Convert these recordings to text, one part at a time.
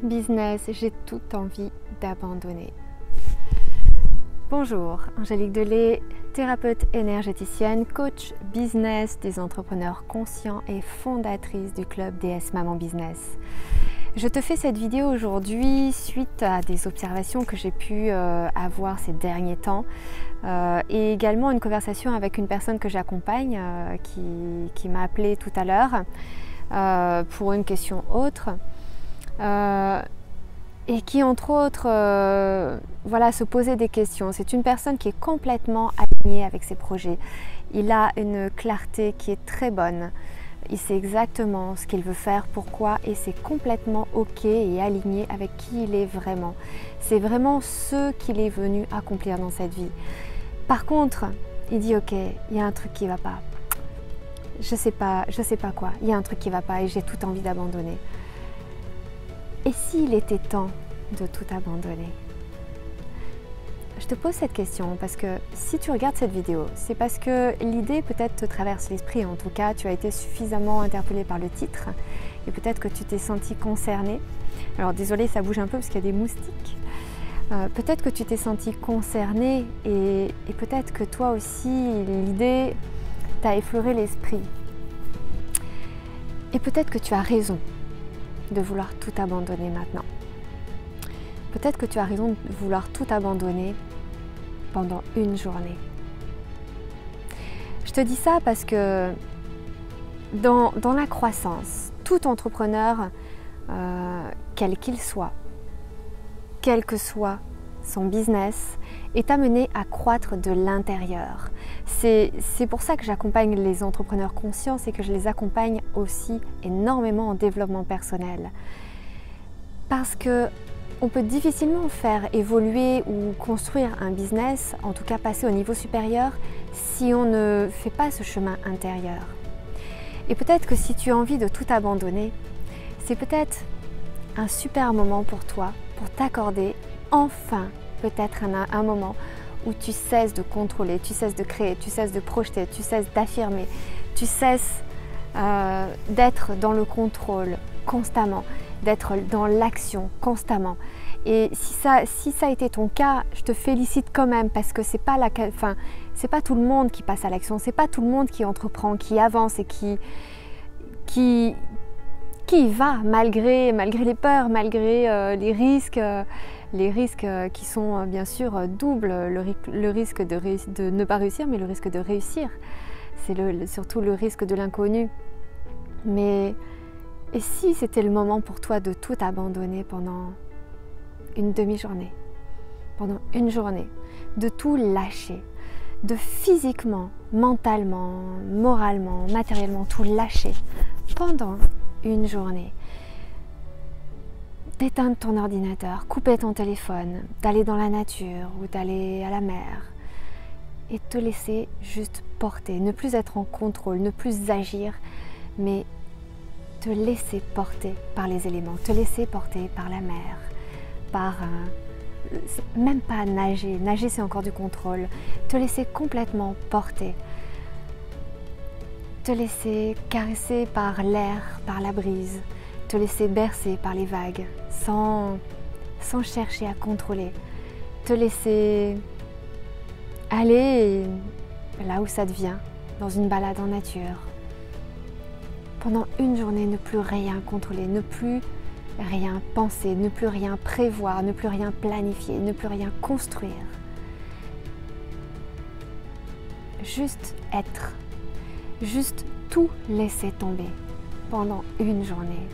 business, j'ai toute envie d'abandonner. Bonjour, Angélique Delay, thérapeute énergéticienne, coach business des entrepreneurs conscients et fondatrice du club DS Maman Business. Je te fais cette vidéo aujourd'hui suite à des observations que j'ai pu avoir ces derniers temps et également une conversation avec une personne que j'accompagne qui m'a appelée tout à l'heure pour une question autre. Et qui entre autres se posait des questions. C'est une personne qui est complètement alignée avec ses projets. Il a une clarté qui est très bonne. Il sait exactement ce qu'il veut faire, pourquoi, et c'est complètement ok et aligné avec qui il est vraiment. C'est vraiment ce qu'il est venu accomplir dans cette vie. Par contre, il dit ok, il y a un truc qui ne va pas. Je sais pas quoi. Il y a un truc qui ne va pas et j'ai toute envie d'abandonner. Et s'il était temps de tout abandonner? Je te pose cette question parce que si tu regardes cette vidéo, c'est parce que l'idée peut-être te traverse l'esprit. En tout cas, tu as été suffisamment interpellé par le titre et peut-être que tu t'es senti concerné. Alors désolée, ça bouge un peu parce qu'il y a des moustiques. Peut-être que tu t'es senti concerné et peut-être que toi aussi, l'idée t'a effleuré l'esprit. Et peut-être que tu as raison de vouloir tout abandonner maintenant. Peut-être que tu as raison de vouloir tout abandonner pendant une journée. Je te dis ça parce que dans la croissance, tout entrepreneur, quel qu'il soit, quel que soit son business, est amené à croître de l'intérieur. C'est pour ça que j'accompagne les entrepreneurs conscients et que je les accompagne aussi énormément en développement personnel. Parce que on peut difficilement faire évoluer ou construire un business, en tout cas passer au niveau supérieur, si on ne fait pas ce chemin intérieur. Et peut-être que si tu as envie de tout abandonner, c'est peut-être un super moment pour toi, pour t'accorder enfin peut-être un moment où tu cesses de contrôler, tu cesses de créer, tu cesses de projeter, tu cesses d'affirmer, tu cesses d'être dans le contrôle constamment, d'être dans l'action constamment. Et si ça a été ton cas, je te félicite quand même parce que c'est pas tout le monde qui passe à l'action, c'est pas tout le monde qui entreprend, qui avance et qui y va malgré les peurs, malgré les risques qui sont bien sûr doubles, le risque de ne pas réussir, mais le risque de réussir. C'est surtout le risque de l'inconnu. Mais et si c'était le moment pour toi de tout abandonner pendant une demi-journée, pendant une journée, de tout lâcher, de physiquement, mentalement, moralement, matériellement, tout lâcher pendant une journée, d'éteindre ton ordinateur, couper ton téléphone, d'aller dans la nature ou d'aller à la mer et te laisser juste porter, ne plus être en contrôle, ne plus agir, mais te laisser porter par les éléments, te laisser porter par la mer, même pas nager, nager c'est encore du contrôle, te laisser complètement porter, te laisser caresser par l'air, par la brise, te laisser bercer par les vagues sans chercher à contrôler, te laisser aller là où ça te vient, dans une balade en nature. Pendant une journée, ne plus rien contrôler, ne plus rien penser, ne plus rien prévoir, ne plus rien planifier, ne plus rien construire. Juste être, juste tout laisser tomber pendant une journée.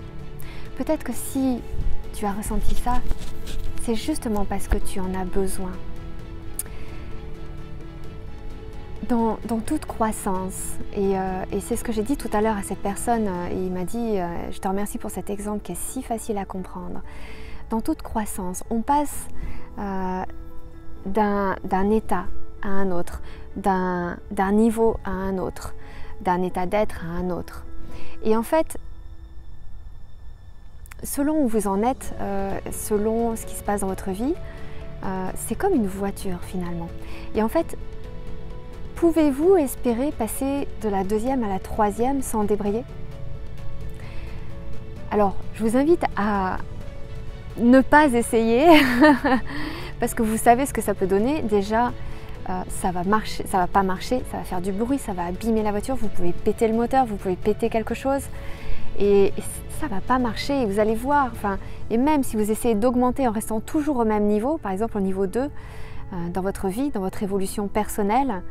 Peut-être que si tu as ressenti ça, c'est justement parce que tu en as besoin. Dans toute croissance, et c'est ce que j'ai dit tout à l'heure à cette personne, il m'a dit je te remercie pour cet exemple qui est si facile à comprendre. Dans toute croissance, on passe d'un état à un autre, d'un niveau à un autre, d'un état d'être à un autre. Et en fait, selon où vous en êtes, selon ce qui se passe dans votre vie, c'est comme une voiture finalement. Et en fait, pouvez-vous espérer passer de la deuxième à la troisième sans débrayer? Alors, je vous invite à ne pas essayer parce que vous savez ce que ça peut donner. Déjà, ça va marcher, ça va pas marcher, ça va faire du bruit, ça va abîmer la voiture, vous pouvez péter le moteur, vous pouvez péter quelque chose et ça va pas marcher et vous allez voir. Et même si vous essayez d'augmenter en restant toujours au même niveau, par exemple au niveau 2, dans votre vie, dans votre évolution personnelle,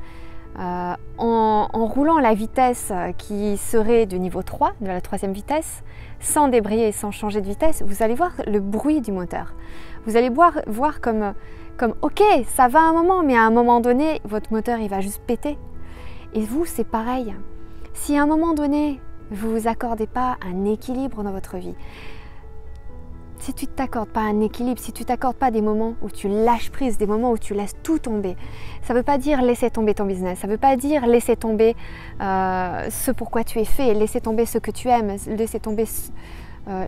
en roulant la vitesse qui serait du niveau 3, de la 3e vitesse, sans débrayer et sans changer de vitesse, vous allez voir le bruit du moteur. Vous allez voir comme ok, ça va un moment, mais à un moment donné, votre moteur il va juste péter. Et vous, c'est pareil. Si à un moment donné, vous ne vous accordez pas un équilibre dans votre vie, si tu ne t'accordes pas un équilibre, si tu ne t'accordes pas des moments où tu lâches prise, des moments où tu laisses tout tomber, ça ne veut pas dire laisser tomber ton business, ça ne veut pas dire laisser tomber ce pourquoi tu es fait, laisser tomber ce que tu aimes, laisser tomber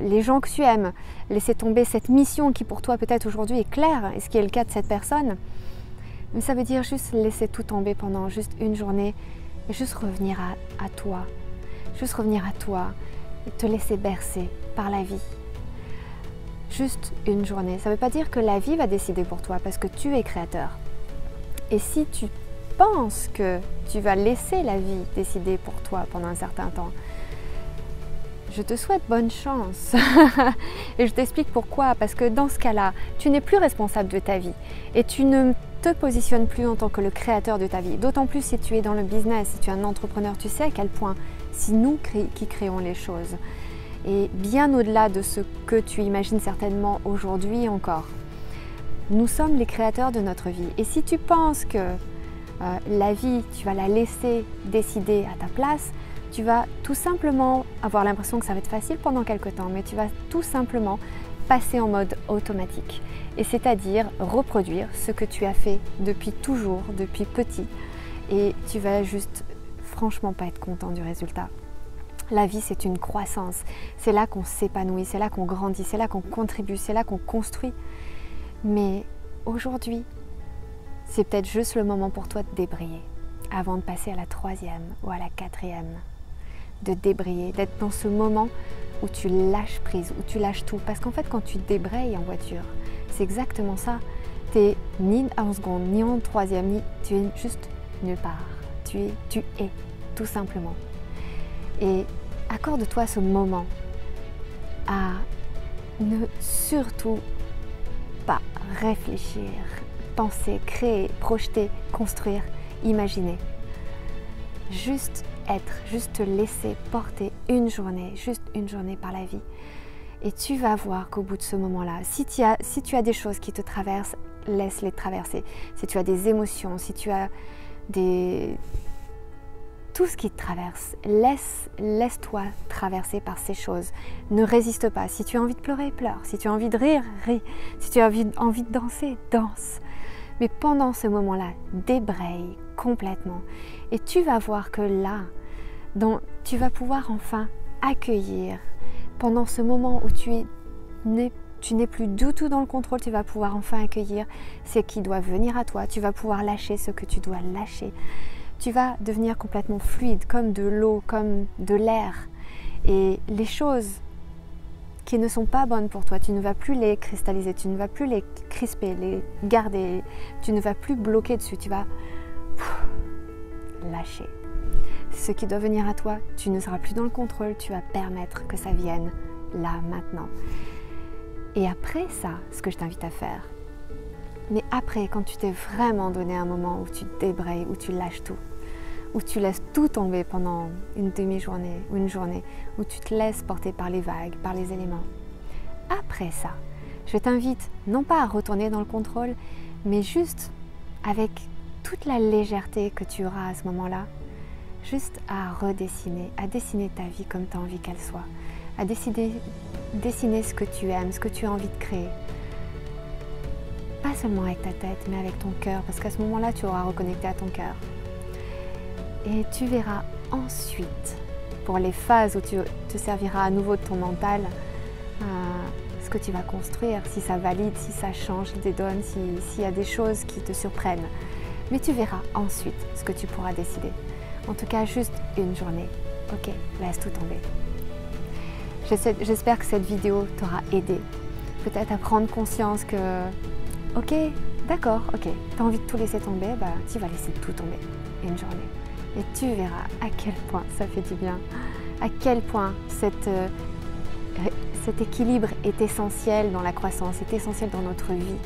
les gens que tu aimes, laisser tomber cette mission qui pour toi peut-être aujourd'hui est claire, et ce qui est le cas de cette personne. Mais ça veut dire juste laisser tout tomber pendant juste une journée et juste revenir à toi. Juste revenir à toi et te laisser bercer par la vie. Juste une journée. Ça ne veut pas dire que la vie va décider pour toi parce que tu es créateur. Et si tu penses que tu vas laisser la vie décider pour toi pendant un certain temps, je te souhaite bonne chance. Et je t'explique pourquoi. Parce que dans ce cas-là, tu n'es plus responsable de ta vie et tu ne te positionnes plus en tant que le créateur de ta vie. D'autant plus si tu es dans le business, si tu es un entrepreneur, tu sais à quel point c'est nous qui créons les choses. Et bien au-delà de ce que tu imagines certainement aujourd'hui encore. Nous sommes les créateurs de notre vie. Et si tu penses que la vie, tu vas la laisser décider à ta place, tu vas tout simplement avoir l'impression que ça va être facile pendant quelques temps, mais tu vas tout simplement passer en mode automatique. Et c'est-à-dire reproduire ce que tu as fait depuis toujours, depuis petit. Et tu vas juste franchement pas être content du résultat. La vie, c'est une croissance. C'est là qu'on s'épanouit, c'est là qu'on grandit, c'est là qu'on contribue, c'est là qu'on construit. Mais aujourd'hui, c'est peut-être juste le moment pour toi de débrayer avant de passer à la 3e ou à la 4e. De débrayer, d'être dans ce moment où tu lâches prise, où tu lâches tout. Parce qu'en fait, quand tu débrayes en voiture, c'est exactement ça. Tu n'es ni en seconde, ni en 3e, ni tu es juste nulle part. Tu es, tout simplement. Et accorde-toi ce moment à ne surtout pas réfléchir, penser, créer, projeter, construire, imaginer. Juste être, juste te laisser porter une journée, juste une journée par la vie. Et tu vas voir qu'au bout de ce moment-là, si tu as des choses qui te traversent, laisse-les traverser. Si tu as des émotions, si tu as tout ce qui te traverse, laisse-toi traverser par ces choses. Ne résiste pas. Si tu as envie de pleurer, pleure. Si tu as envie de rire, ris. Si tu as envie de danser, danse. Mais pendant ce moment-là, débraye complètement. Et tu vas voir que là, tu vas pouvoir enfin accueillir, pendant ce moment où tu n'es plus du tout dans le contrôle, tu vas pouvoir enfin accueillir ce qui doit venir à toi. Tu vas pouvoir lâcher ce que tu dois lâcher. Tu vas devenir complètement fluide, comme de l'eau, comme de l'air. Et les choses qui ne sont pas bonnes pour toi, tu ne vas plus les cristalliser, tu ne vas plus les crisper, les garder, tu ne vas plus bloquer dessus, tu vas lâcher. Ce qui doit venir à toi, tu ne seras plus dans le contrôle, tu vas permettre que ça vienne là, maintenant. Et après ça, ce que je t'invite à faire, mais après, quand tu t'es vraiment donné un moment où tu débrayes, où tu lâches tout, où tu laisses tout tomber pendant une demi-journée ou une journée, où tu te laisses porter par les vagues, par les éléments. Après ça, je t'invite non pas à retourner dans le contrôle, mais juste avec toute la légèreté que tu auras à ce moment-là, juste à redessiner, à dessiner ta vie comme tu as envie qu'elle soit, à dessiner ce que tu aimes, ce que tu as envie de créer. Pas seulement avec ta tête, mais avec ton cœur, parce qu'à ce moment-là, tu auras reconnecté à ton cœur. Et tu verras ensuite, pour les phases où tu te serviras à nouveau de ton mental, ce que tu vas construire, si ça valide, si ça change des donnes, s'il y a des choses qui te surprennent. Mais tu verras ensuite ce que tu pourras décider. En tout cas, juste une journée. Ok, laisse tout tomber. J'espère que cette vidéo t'aura aidé peut-être à prendre conscience que, ok, d'accord, ok, tu as envie de tout laisser tomber, bah, tu vas laisser tout tomber une journée. Et tu verras à quel point ça fait du bien, à quel point cet équilibre est essentiel dans la croissance, est essentiel dans notre vie,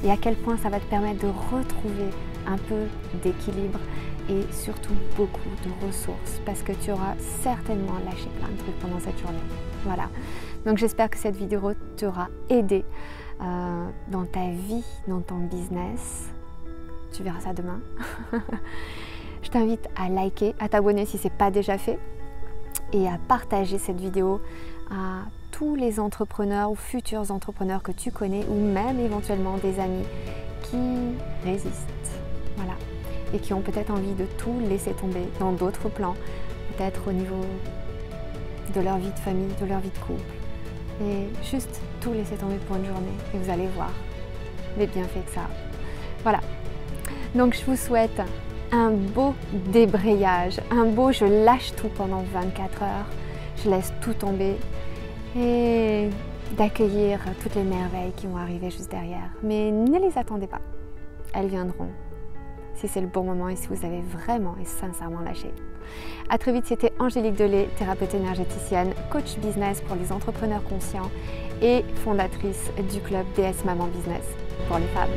et à quel point ça va te permettre de retrouver un peu d'équilibre et surtout beaucoup de ressources, parce que tu auras certainement lâché plein de trucs pendant cette journée. Voilà, donc j'espère que cette vidéo t'aura aidé dans ta vie, dans ton business. Tu verras ça demain. Je t'invite à liker, à t'abonner si ce n'est pas déjà fait, et à partager cette vidéo à tous les entrepreneurs ou futurs entrepreneurs que tu connais, ou même éventuellement des amis qui résistent, voilà, et qui ont peut-être envie de tout laisser tomber dans d'autres plans, peut-être au niveau de leur vie de famille, de leur vie de couple, et juste tout laisser tomber pour une journée, et vous allez voir les bienfaits que ça a. Voilà, donc je vous souhaite un beau débrayage, un beau je lâche tout pendant 24 heures, je laisse tout tomber, et d'accueillir toutes les merveilles qui vont arriver juste derrière. Mais ne les attendez pas, elles viendront si c'est le bon moment et si vous avez vraiment et sincèrement lâché. À très vite, c'était Angélique Delay, thérapeute énergéticienne, coach business pour les entrepreneurs conscients et fondatrice du club DS Maman Business pour les femmes.